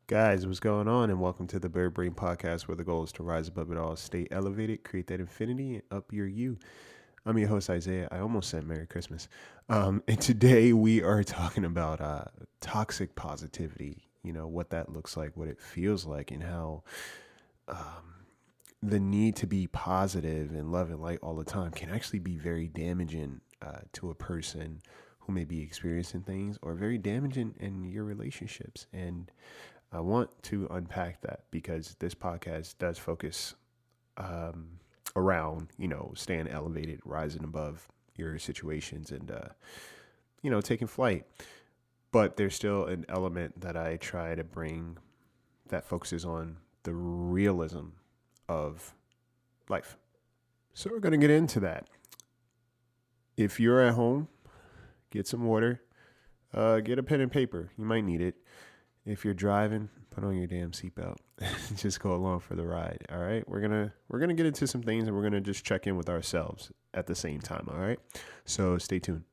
Guys, what's going on? And welcome to the Bird Brain Podcast, where the goal is to rise above it all, stay elevated, create that infinity, and up your you. I'm your host, Isaiah. I almost said Merry Christmas. And today we are talking about toxic positivity, what that looks like, what it feels like, and how the need to be positive and love and light all the time can actually be very damaging to a person who may be experiencing things or very damaging in your relationships. And I want to unpack that because this podcast does focus around, staying elevated, rising above your situations and, taking flight. But there's still an element that I try to bring that focuses on the realism of life. So we're going to get into that. If you're at home, get some water, get a pen and paper. You might need it. If you're driving, put on your damn seatbelt. Just go along for the ride. All right. We're gonna get into some things and we're gonna just check in with ourselves at the same time. All right. So stay tuned.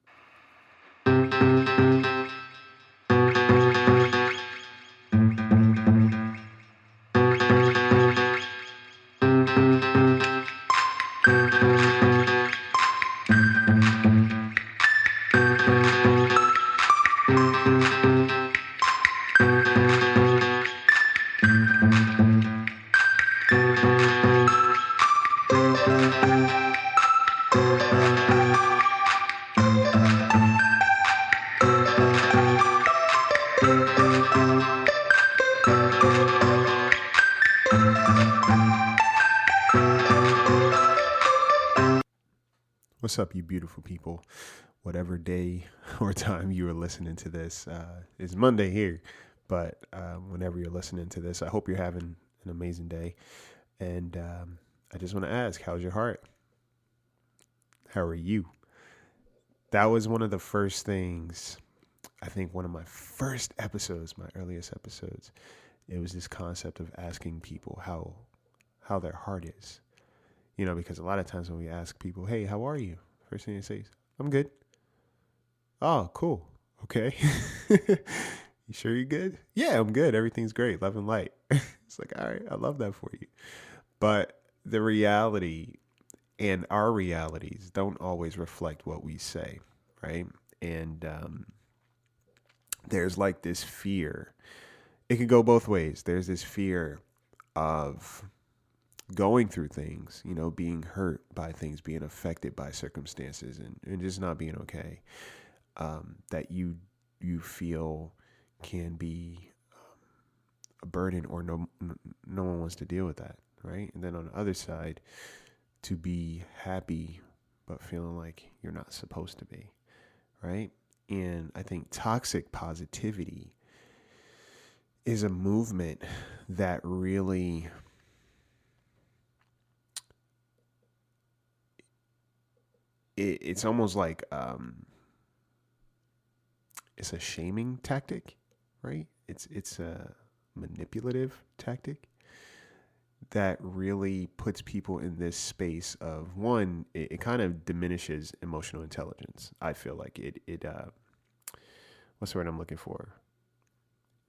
What's up, you beautiful people? Whatever day or time you are listening to this, it's Monday here, but whenever you're listening to this, I hope you're having an amazing day. And I just want to ask, how's your heart? How are you? That was one of the first things, I think one of my first episodes, my earliest episodes. It was this concept of asking people how their heart is. Because a lot of times when we ask people, "Hey, how are you?" First thing they say is, "I'm good." Oh, cool. Okay. You sure you're good? Yeah, I'm good. Everything's great. Love and light. It's like, all right, I love that for you. But the reality and our realities don't always reflect what we say, right? And there's like this fear. It can go both ways. There's this fear of going through things, being hurt by things, being affected by circumstances, and just not being okay. That you feel can be a burden, or no one wants to deal with that, right? And then on the other side, to be happy but feeling like you're not supposed to be, right? And I think toxic positivity is a movement that really it's almost like it's a shaming tactic, right? It's a manipulative tactic that really puts people in this space of one. It kind of diminishes emotional intelligence. I feel like it what's the word I'm looking for?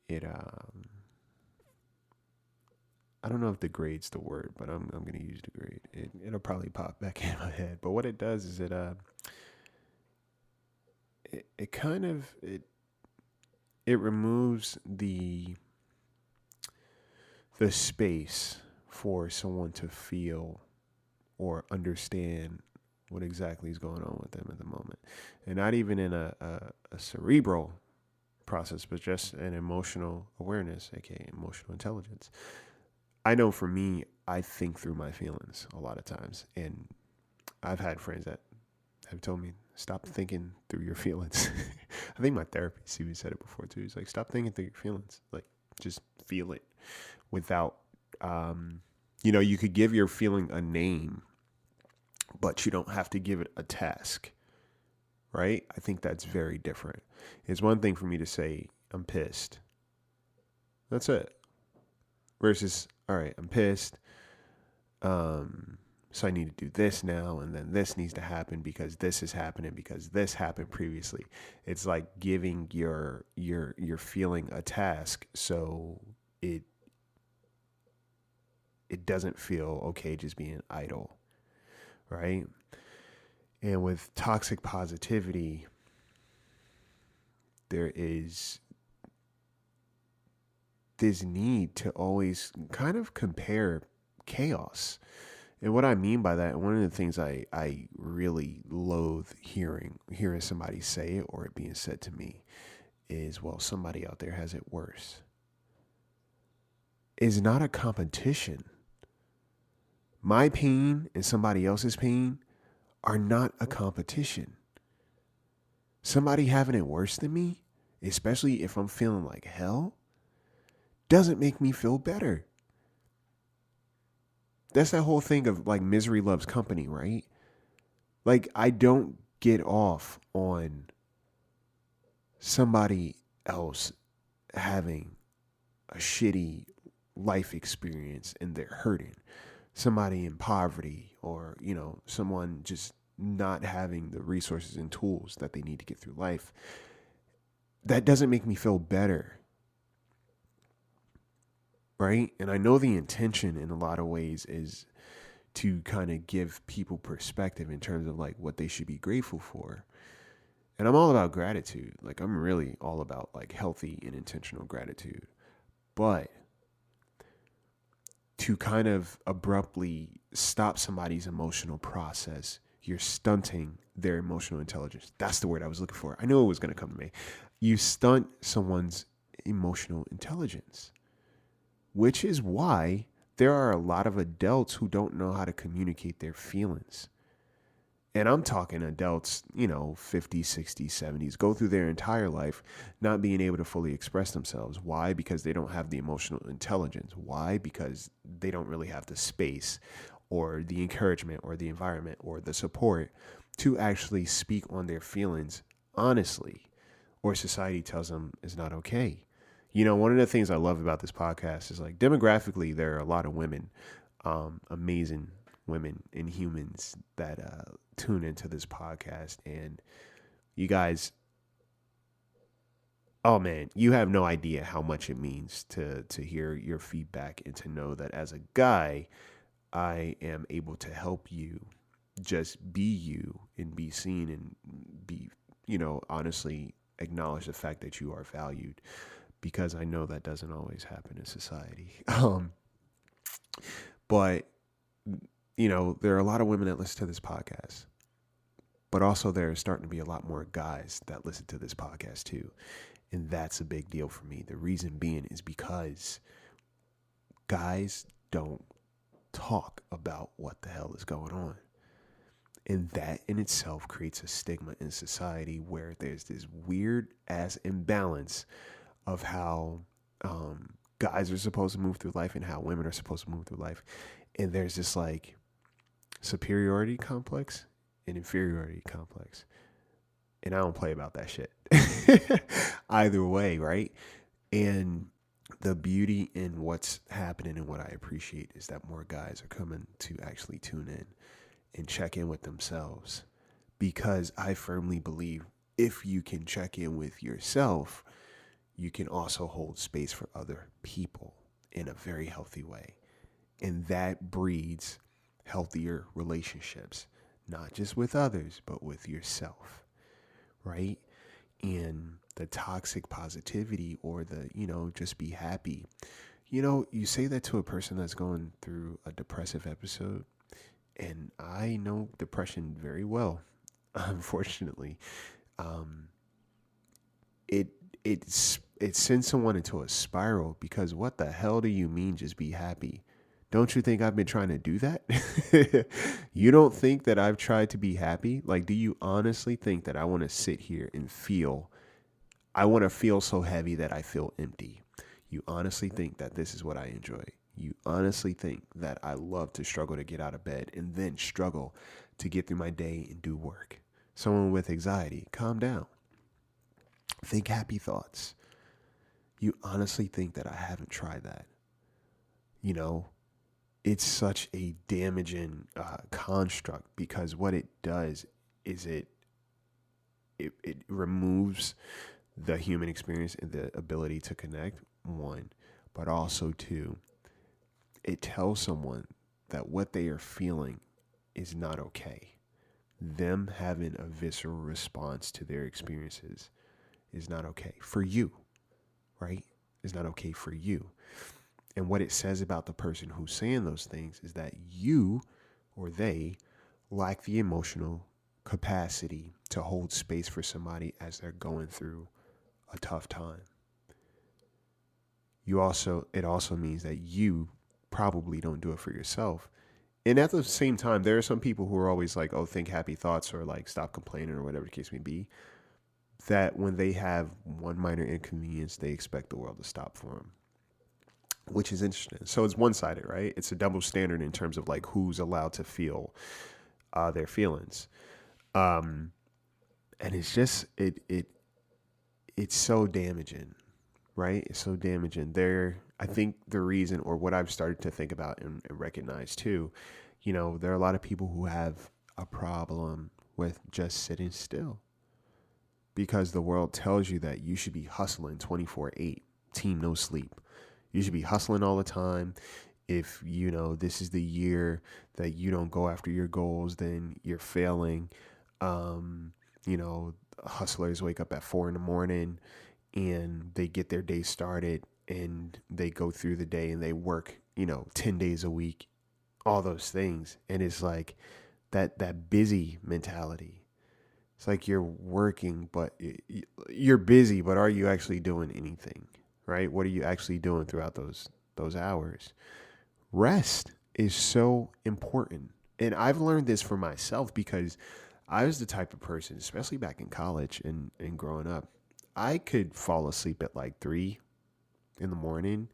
It I don't know if degrade's the word, but I'm gonna use degrade. It'll probably pop back in my head. But what it does is it kind of it removes the space for someone to feel or understand what exactly is going on with them at the moment, and not even in a cerebral process, but just an emotional awareness, aka emotional intelligence. I know for me, I think through my feelings a lot of times, and I've had friends that have told me, stop thinking through your feelings. I think my therapist even said it before too. He's like, stop thinking through your feelings. Like, just feel it without, you could give your feeling a name, but you don't have to give it a task, right? I think that's very different. It's one thing for me to say, I'm pissed. That's it. Versus, all right, I'm pissed. So I need to do this now, and then this needs to happen because this is happening because this happened previously. It's like giving your feeling a task, so it it doesn't feel okay just being idle, right? And with toxic positivity, there is this need to always kind of compare chaos. And what I mean by that, one of the things I really loathe hearing somebody say it or it being said to me is, well, somebody out there has it worse. It's not a competition. My pain and somebody else's pain are not a competition. Somebody having it worse than me, especially if I'm feeling like hell, doesn't make me feel better. That's that whole thing of like misery loves company, right? Like, I don't get off on somebody else having a shitty life experience and they're hurting. Somebody in poverty, or, someone just not having the resources and tools that they need to get through life. That doesn't make me feel better. Right? And I know the intention in a lot of ways is to kind of give people perspective in terms of like what they should be grateful for. And I'm all about gratitude. Like, I'm really all about like healthy and intentional gratitude. But to kind of abruptly stop somebody's emotional process, you're stunting their emotional intelligence. That's the word I was looking for. I knew it was going to come to me. You stunt someone's emotional intelligence, which is why there are a lot of adults who don't know how to communicate their feelings. And I'm talking adults, 50s, 60s, 70s, go through their entire life not being able to fully express themselves. Why? Because they don't have the emotional intelligence. Why? Because they don't really have the space or the encouragement or the environment or the support to actually speak on their feelings honestly, or society tells them is not okay. One of the things I love about this podcast is like demographically, there are a lot of women, amazing women and humans that tune into this podcast. And you guys, oh man, you have no idea how much it means to hear your feedback and to know that as a guy, I am able to help you just be you and be seen and be, honestly acknowledge the fact that you are valued, because I know that doesn't always happen in society. But there are a lot of women that listen to this podcast, but also there's starting to be a lot more guys that listen to this podcast too. And that's a big deal for me. The reason being is because guys don't talk about what the hell is going on. And that in itself creates a stigma in society where there's this weird ass imbalance of how guys are supposed to move through life and how women are supposed to move through life. And there's this like superiority complex and inferiority complex. And I don't play about that shit. Either way, right? And the beauty in what's happening and what I appreciate is that more guys are coming to actually tune in and check in with themselves. Because I firmly believe if you can check in with yourself, you can also hold space for other people in a very healthy way. And that breeds healthier relationships, not just with others, but with yourself, right? And the toxic positivity or the, just be happy. You say that to a person that's going through a depressive episode, and I know depression very well, unfortunately. It sends someone into a spiral, because what the hell do you mean just be happy? Don't you think I've been trying to do that? You don't think that I've tried to be happy? Like, do you honestly think that I want to sit here and I want to feel so heavy that I feel empty? You honestly think that this is what I enjoy? You honestly think that I love to struggle to get out of bed and then struggle to get through my day and do work? Someone with anxiety, calm down. Think happy thoughts. You honestly think that I haven't tried that? It's such a damaging construct, because what it does is it removes the human experience and the ability to connect, one, but also too, it tells someone that what they are feeling is not okay. Them having a visceral response to their experiences is not okay for you, right? It's not okay for you. And what it says about the person who's saying those things is that you or they lack the emotional capacity to hold space for somebody as they're going through a tough time. It also means that you probably don't do it for yourself. And at the same time, there are some people who are always like, oh, think happy thoughts or like stop complaining or whatever the case may be. That when they have one minor inconvenience, they expect the world to stop for them, which is interesting. So it's one sided, right? It's a double standard in terms of like who's allowed to feel their feelings. And it's just, it's so damaging, right? It's so damaging. I think the reason, or what I've started to think about and recognize too, there are a lot of people who have a problem with just sitting still because the world tells you that you should be hustling 24/8, team no sleep. You should be hustling all the time. If, this is the year that you don't go after your goals, then you're failing. Hustlers wake up at 4 a.m. and they get their day started and they go through the day and they work, 10 days a week, all those things. And it's like that busy mentality. It's like you're working, but you're busy, but are you actually doing anything, right? What are you actually doing throughout those hours? Rest is so important. And I've learned this for myself because I was the type of person, especially back in college and growing up, I could fall asleep at like 3 a.m,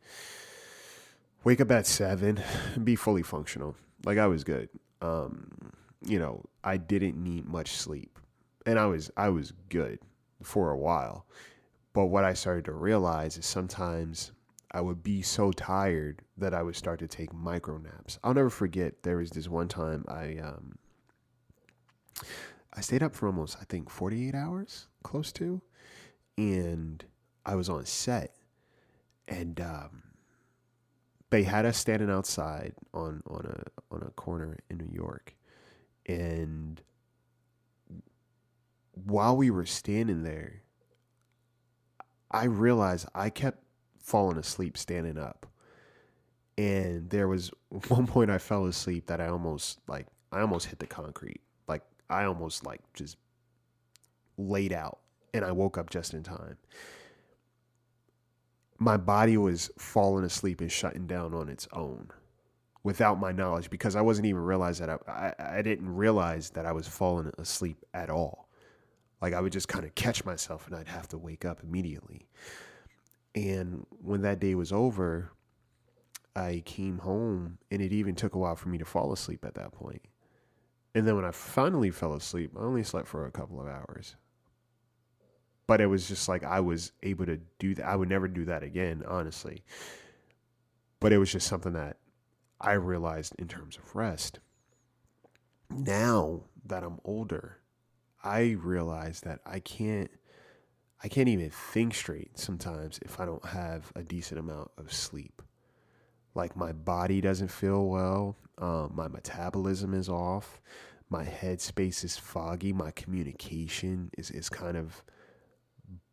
wake up at 7, and be fully functional. Like I was good. I didn't need much sleep. And I was good for a while. But what I started to realize is sometimes I would be so tired that I would start to take micro naps. I'll never forget there was this one time I stayed up for almost, I think, 48 hours, close to, and I was on set, and they had us standing outside on a corner in New York, and while we were standing there, I realized I kept falling asleep standing up, and there was one point I fell asleep that I almost hit the concrete. Like I almost like just laid out, and I woke up just in time. My body was falling asleep and shutting down on its own without my knowledge because I wasn't even realize that I didn't realize that I was falling asleep at all. Like I would just kind of catch myself and I'd have to wake up immediately. And when that day was over, I came home and it even took a while for me to fall asleep at that point. And then when I finally fell asleep, I only slept for a couple of hours. But it was just like I was able to do that. I would never do that again, honestly. But it was just something that I realized in terms of rest. Now that I'm older, I realize that I can't even think straight sometimes if I don't have a decent amount of sleep. Like my body doesn't feel well. My metabolism is off. My headspace is foggy. My communication is kind of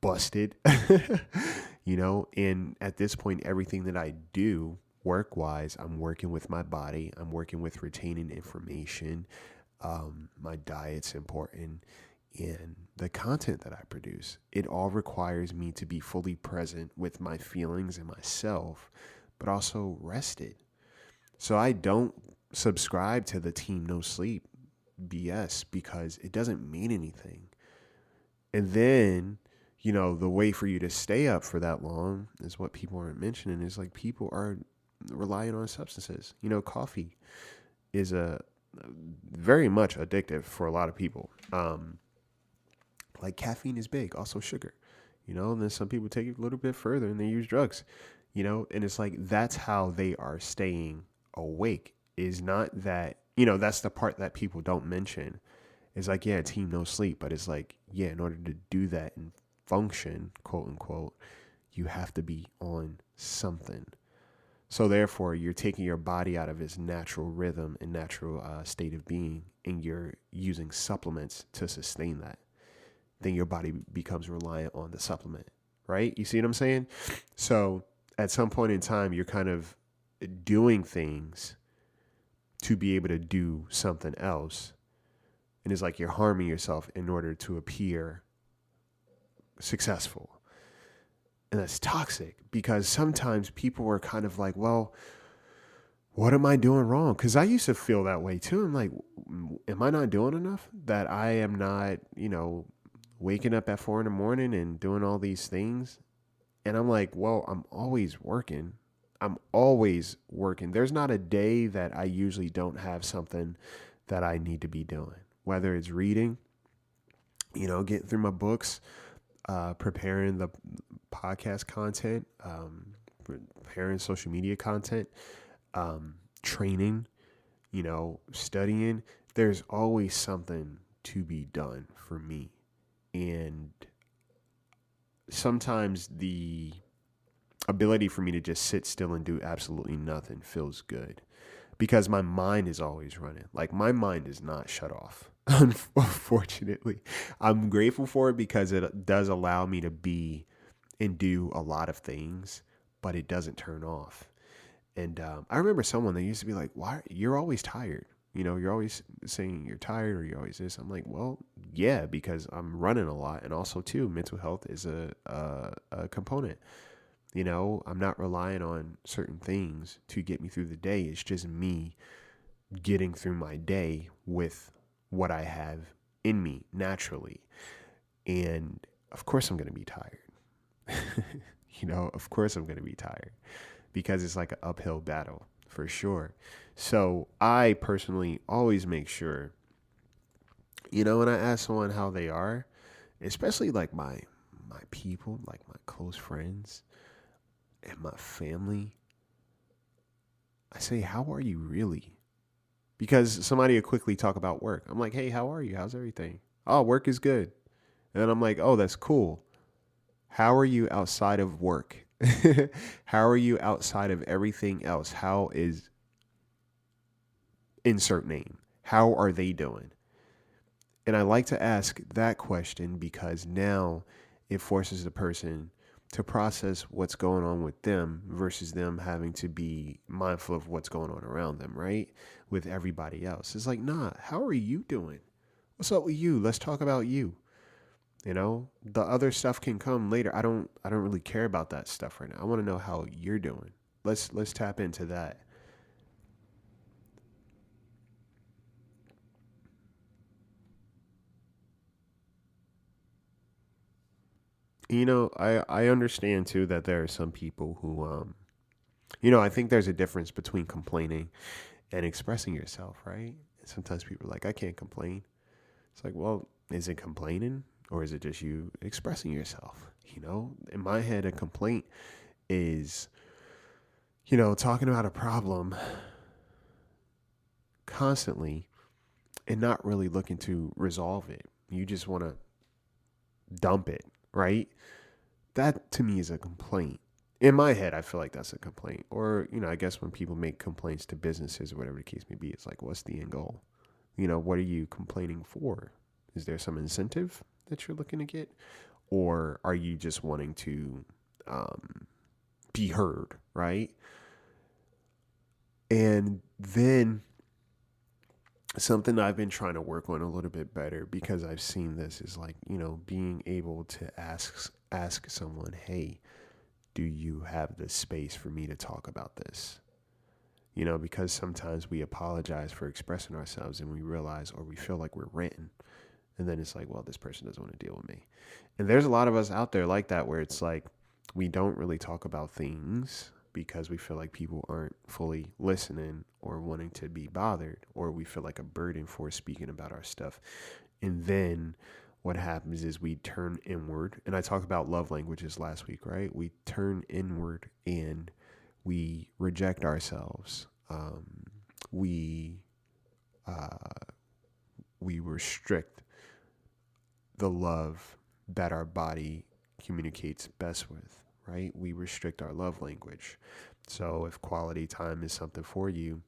busted, and at this point, everything that I do work wise, I'm working with my body. I'm working with retaining information. My diet's important, and the content that I produce, it all requires me to be fully present with my feelings and myself, but also rested. So I don't subscribe to the team no sleep BS because it doesn't mean anything. And then, the way for you to stay up for that long is what people aren't mentioning is like people are relying on substances. Coffee is a very much addictive for a lot of people. Like caffeine is big, also sugar, and then some people take it a little bit further and they use drugs, and it's like, that's how they are staying awake is not that, that's the part that people don't mention. It's like, yeah, team no sleep, but it's like, yeah, in order to do that and function, quote unquote, you have to be on something. So therefore, you're taking your body out of its natural rhythm and natural state of being, and you're using supplements to sustain that. Then your body becomes reliant on the supplement, right? You see what I'm saying? So at some point in time, you're kind of doing things to be able to do something else. And it's like you're harming yourself in order to appear successful. And that's toxic because sometimes people are kind of like, well, what am I doing wrong? Because I used to feel that way too. I'm like, am I not doing enough? That I am not, waking up at 4 a.m. and doing all these things. And I'm like, well, I'm always working. I'm always working. There's not a day that I usually don't have something that I need to be doing, whether it's reading, getting through my books, preparing the podcast content, preparing social media content, training, studying. There's always something to be done for me. And sometimes the ability for me to just sit still and do absolutely nothing feels good because my mind is always running. Like my mind is not shut off. Unfortunately, I'm grateful for it because it does allow me to be and do a lot of things, but it doesn't turn off. And I remember someone that used to be like, "Why you're always tired? You're always saying you're tired or you're always this." I'm like, "Well, yeah, because I'm running a lot, and also too, mental health is a component. I'm not relying on certain things to get me through the day. It's just me getting through my day with what I have in me naturally. And of course I'm going to be tired. Of course I'm going to be tired because it's like an uphill battle for sure. So I personally always make sure, when I ask someone how they are, especially like my people, like my close friends and my family, I say, how are you really? Because somebody will quickly talk about work. I'm like, hey, how are you? How's everything? Oh, work is good. And I'm like, oh, that's cool. How are you outside of work? How are you outside of everything else? How is insert name? How are they doing? And I like to ask that question because now it forces the person to process what's going on with them versus them having to be mindful of what's going on around them, right? With everybody else. It's like, nah, how are you doing? What's up with you? Let's talk about you. The other stuff can come later. I don't really care about that stuff right now. I want to know how you're doing. Let's tap into that. I understand too that there are some people who I think there's a difference between complaining and expressing yourself, right? Sometimes people are like, I can't complain. It's like, well, is it complaining or is it just you expressing yourself? In my head, a complaint is, talking about a problem constantly and not really looking to resolve it. You just want to dump it, right? That to me is a complaint. In my head, I feel like that's a complaint. Or, I guess when people make complaints to businesses or whatever the case may be, it's like, what's the end goal? What are you complaining for? Is there some incentive that you're looking to get? Or are you just wanting to be heard, right? And then something I've been trying to work on a little bit better because I've seen this is like, being able to ask someone, hey, do you have the space for me to talk about this? Because sometimes we apologize for expressing ourselves and we realize or we feel like we're ranting. And then it's like, well, this person doesn't want to deal with me. And there's a lot of us out there like that where it's like we don't really talk about things because we feel like people aren't fully listening or wanting to be bothered, or we feel like a burden for speaking about our stuff. And then what happens is we turn inward. And I talked about love languages last week, right? We turn inward and we reject ourselves. We restrict the love that our body communicates best with, right? We restrict our love language. So if quality time is something for you,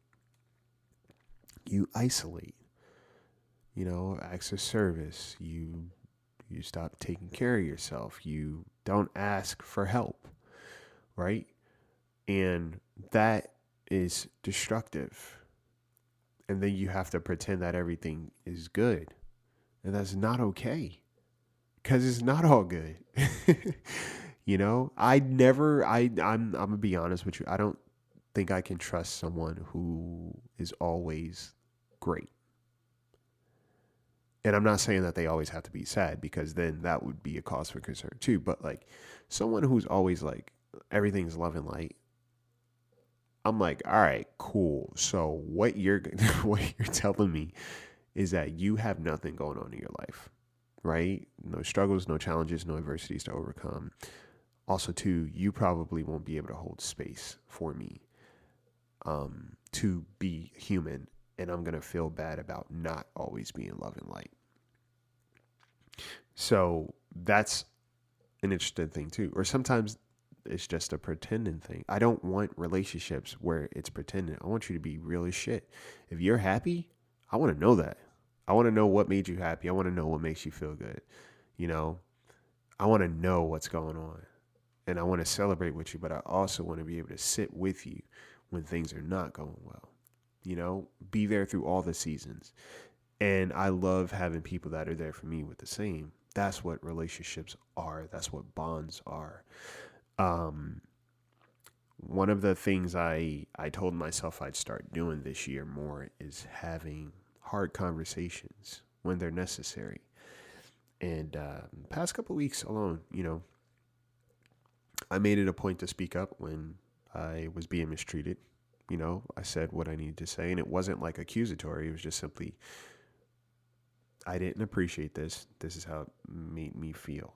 you isolate, acts of service. You stop taking care of yourself. You don't ask for help, right? And that is destructive. And then you have to pretend that everything is good. And that's not okay. Because it's not all good. I'm gonna be honest with you. I don't think I can trust someone who is always great. And I'm not saying that they always have to be sad, because then that would be a cause for concern too. But like someone who's always like everything's love and light, I'm like, all right, cool. So what you're what you're telling me is that you have nothing going on in your life, right? No struggles, no challenges, no adversities to overcome. Also, too, you probably won't be able to hold space for me to be human, and I'm gonna feel bad about not always being love and light. So that's an interesting thing too. Or sometimes it's just a pretending thing. I don't want relationships where it's pretending. I want you to be real as shit. If you're happy, I want to know that. I want to know what made you happy. I want to know what makes you feel good. You know, I want to know what's going on, and I want to celebrate with you, but I also want to be able to sit with you when things are not going well. Be there through all the seasons. And I love having people that are there for me with the same. That's what relationships are. That's what bonds are. Um, One of the things I told myself I'd start doing this year more is having hard conversations when they're necessary. And past couple of weeks alone, I made it a point to speak up when I was being mistreated. I said what I needed to say, and it wasn't like accusatory. It was just simply, I didn't appreciate this. This is how it made me feel.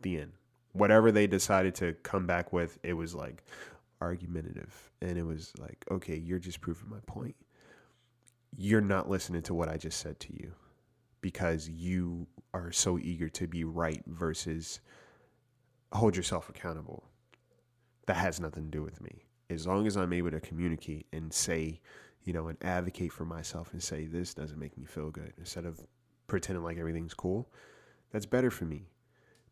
The end. Whatever they decided to come back with, it was like argumentative. And it was like, okay, you're just proving my point. You're not listening to what I just said to you because you are so eager to be right versus hold yourself accountable. That has nothing to do with me. As long as I'm able to communicate and say, and advocate for myself and say, this doesn't make me feel good, instead of pretending like everything's cool, that's better for me,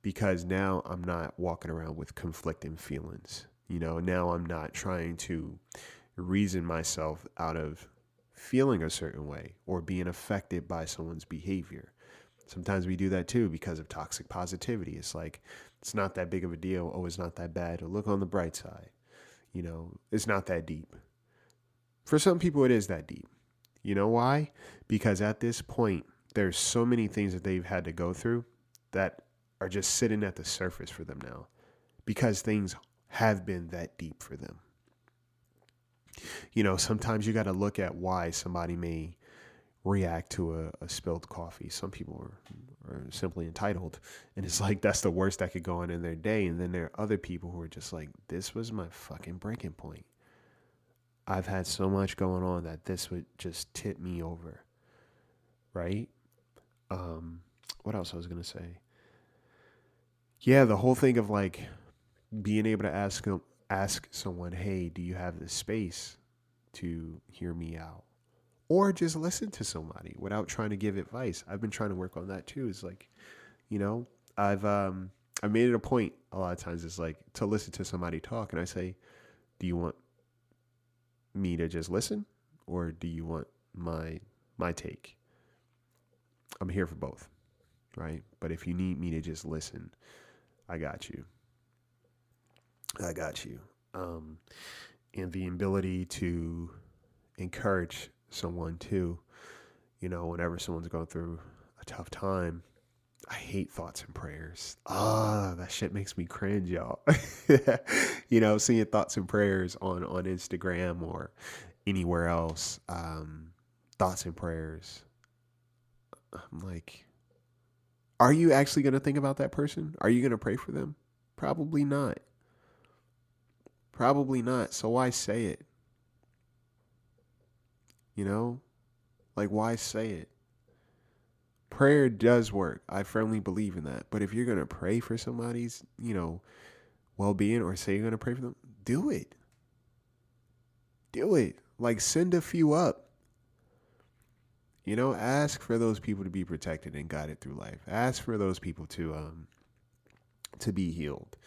because now I'm not walking around with conflicting feelings. Now I'm not trying to reason myself out of feeling a certain way or being affected by someone's behavior. Sometimes we do that too because of toxic positivity. It's like, it's not that big of a deal. Oh, it's not that bad. Look on the bright side. It's not that deep. For some people, it is that deep. You know why? Because at this point, there's so many things that they've had to go through that are just sitting at the surface for them now, because things have been that deep for them. Sometimes you got to look at why somebody may react to a spilled coffee. Some people are simply entitled, and it's like that's the worst that could go on in their day. And then there are other people who are just like, this was my fucking breaking point. I've had so much going on that this would just tip me over, right? What else I was gonna say? Yeah, the whole thing of like being able to ask someone, hey, do you have the space to hear me out? Or just listen to somebody without trying to give advice. I've been trying to work on that too. It's like, I made it a point a lot of times. It's like to listen to somebody talk, and I say, do you want me to just listen, or do you want my take? I'm here for both, right? But if you need me to just listen, I got you. I got you. And the ability to encourage someone too, whenever someone's going through a tough time. I hate thoughts and prayers. That shit makes me cringe, y'all. Seeing thoughts and prayers on Instagram or anywhere else. Thoughts and prayers. I'm like, are you actually going to think about that person? Are you going to pray for them? Probably not. Probably not. So why say it? Like, why say it? Prayer does work. I firmly believe in that. But if you're going to pray for somebody's, well-being, or say you're going to pray for them, do it. Do it. Like, send a few up. Ask for those people to be protected and guided through life. Ask for those people to be healed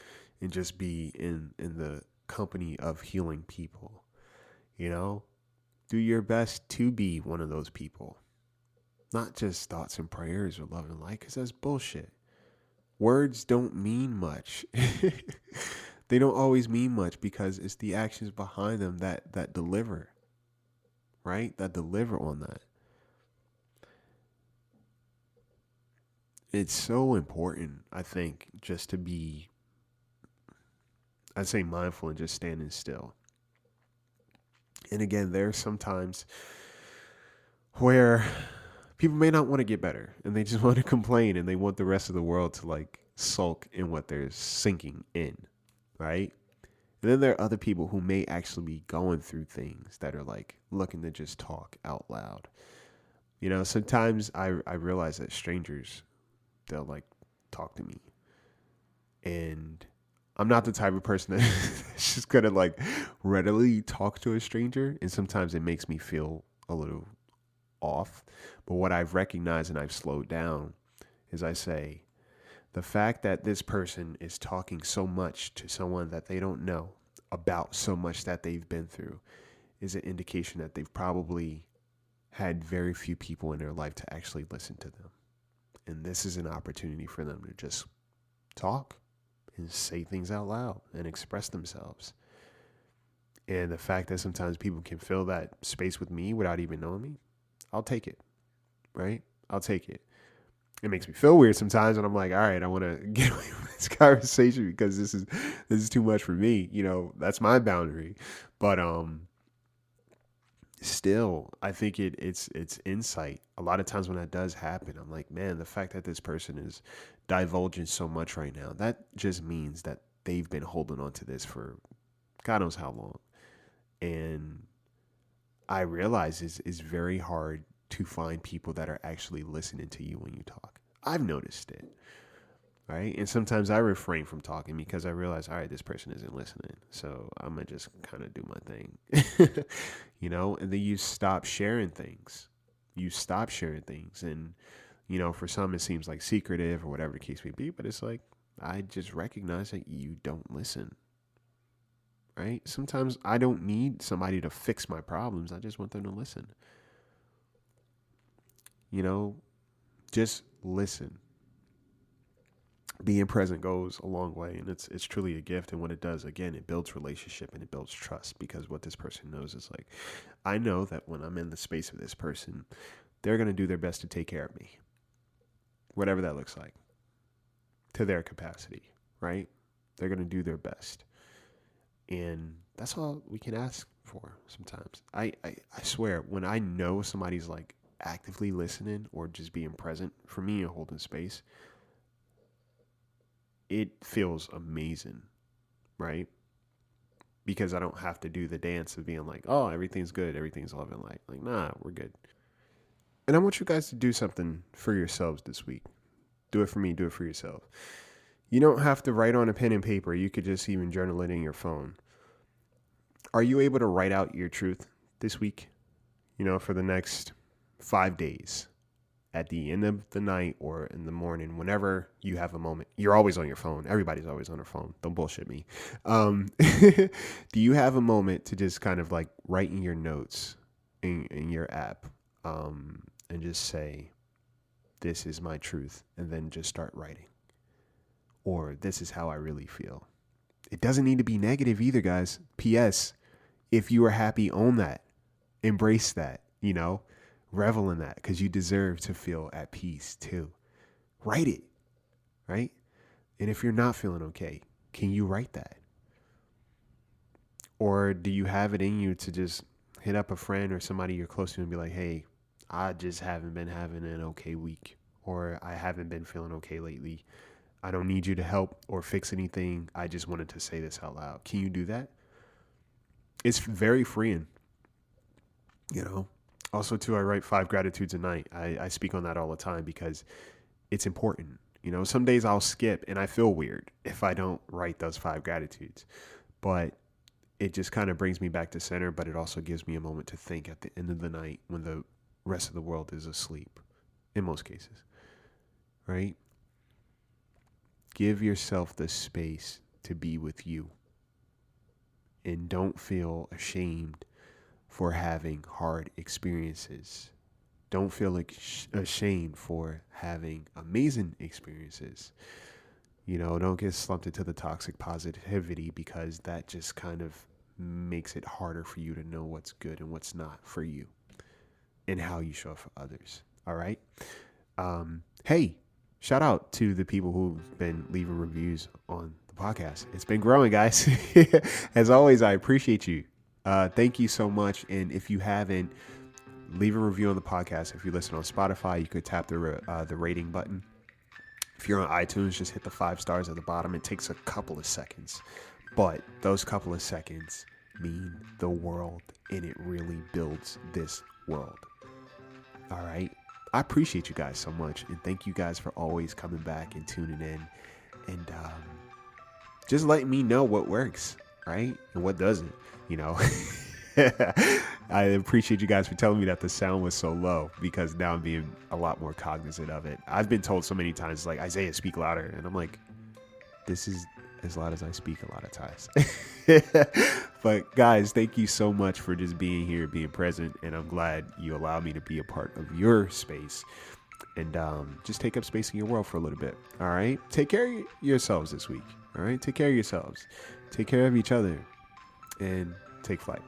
and just be in the company of healing people. Do your best to be one of those people. Not just thoughts and prayers or love and light, because that's bullshit. Words don't mean much. They don't always mean much, because it's the actions behind them that deliver, right? That deliver on that. It's so important, I think, just to be, I'd say, mindful and just standing still. And again, there's sometimes where people may not want to get better and they just want to complain, and they want the rest of the world to like sulk in what they're sinking in, right? And then there are other people who may actually be going through things that are like looking to just talk out loud. Sometimes I realize that strangers, they'll like talk to me, and I'm not the type of person that's just gonna like readily talk to a stranger. And sometimes it makes me feel a little off. But what I've recognized and I've slowed down is I say, the fact that this person is talking so much to someone that they don't know about so much that they've been through is an indication that they've probably had very few people in their life to actually listen to them. And this is an opportunity for them to just talk and say things out loud and express themselves. And the fact that sometimes people can fill that space with me without even knowing me, I'll take it, right? I'll take it. It makes me feel weird sometimes, and I'm like, all right, I want to get away from this conversation because this is too much for me. That's my boundary. But still, I think it's insight. A lot of times when that does happen, I'm like, man, the fact that this person is divulging so much right now, that just means that they've been holding on to this for God knows how long. And I realize it's very hard to find people that are actually listening to you when you talk. I've noticed it, right? And sometimes I refrain from talking because I realize, all right, this person isn't listening. So I'm going to just kind of do my thing, and then you stop sharing things. And, for some, it seems like secretive or whatever the case may be, but it's like, I just recognize that you don't listen, right? Sometimes I don't need somebody to fix my problems. I just want them to listen. Just listen. Being present goes a long way, and it's truly a gift. And what it does, again, it builds relationship and it builds trust, because what this person knows is like, I know that when I'm in the space of this person, they're going to do their best to take care of me, whatever that looks like, to their capacity, right? They're going to do their best. And that's all we can ask for sometimes. I swear, when I know somebody's like actively listening or just being present for me and holding space, it feels amazing, right? Because I don't have to do the dance of being like, oh, everything's good, everything's love and light. Like, nah, we're good. And I want you guys to do something for yourselves this week. Do it for me, do it for yourself. You don't have to write on a pen and paper. You could just even journal it in your phone. Are you able to write out your truth this week? For the next 5 days, at the end of the night or in the morning, whenever you have a moment. You're always on your phone. Everybody's always on their phone. Don't bullshit me. Do you have a moment to just kind of like write in your notes in your app, and just say, this is my truth, and then just start writing? Or this is how I really feel. It doesn't need to be negative either, guys. P.S. If you are happy, own that. Embrace that, revel in that, because you deserve to feel at peace too. Write it, right? And if you're not feeling okay, can you write that? Or do you have it in you to just hit up a friend or somebody you're close to and be like, hey, I just haven't been having an okay week, or I haven't been feeling okay lately. I don't need you to help or fix anything. I just wanted to say this out loud. Can you do that? It's very freeing, Also, too, I write 5 gratitudes a night. I speak on that all the time because it's important. Some days I'll skip and I feel weird if I don't write those 5 gratitudes. But it just kind of brings me back to center, but it also gives me a moment to think at the end of the night when the rest of the world is asleep, in most cases, right? Give yourself the space to be with you, and don't feel ashamed for having hard experiences. Don't feel like ashamed for having amazing experiences. Don't get slumped into the toxic positivity, because that just kind of makes it harder for you to know what's good and what's not for you and how you show up for others. All right. Hey, shout out to the people who've been leaving reviews on the podcast. It's been growing, guys. As always, I appreciate you. Thank you so much. And if you haven't, leave a review on the podcast. If you listen on Spotify, you could tap the rating button. If you're on iTunes, just hit the 5 stars at the bottom. It takes a couple of seconds, but those couple of seconds mean the world, and it really builds this world. All right. I appreciate you guys so much, and thank you guys for always coming back and tuning in, and just letting me know what works, right, and what doesn't. I appreciate you guys for telling me that the sound was so low, because now I'm being a lot more cognizant of it. I've been told so many times, like, Isaiah, speak louder. And I'm like, this is as loud as I speak a lot of times. But guys, thank you so much for just being here, being present. And I'm glad you allow me to be a part of your space, and just take up space in your world for a little bit. All right. Take care of yourselves this week. All right. Take care of yourselves. Take care of each other, and take flight.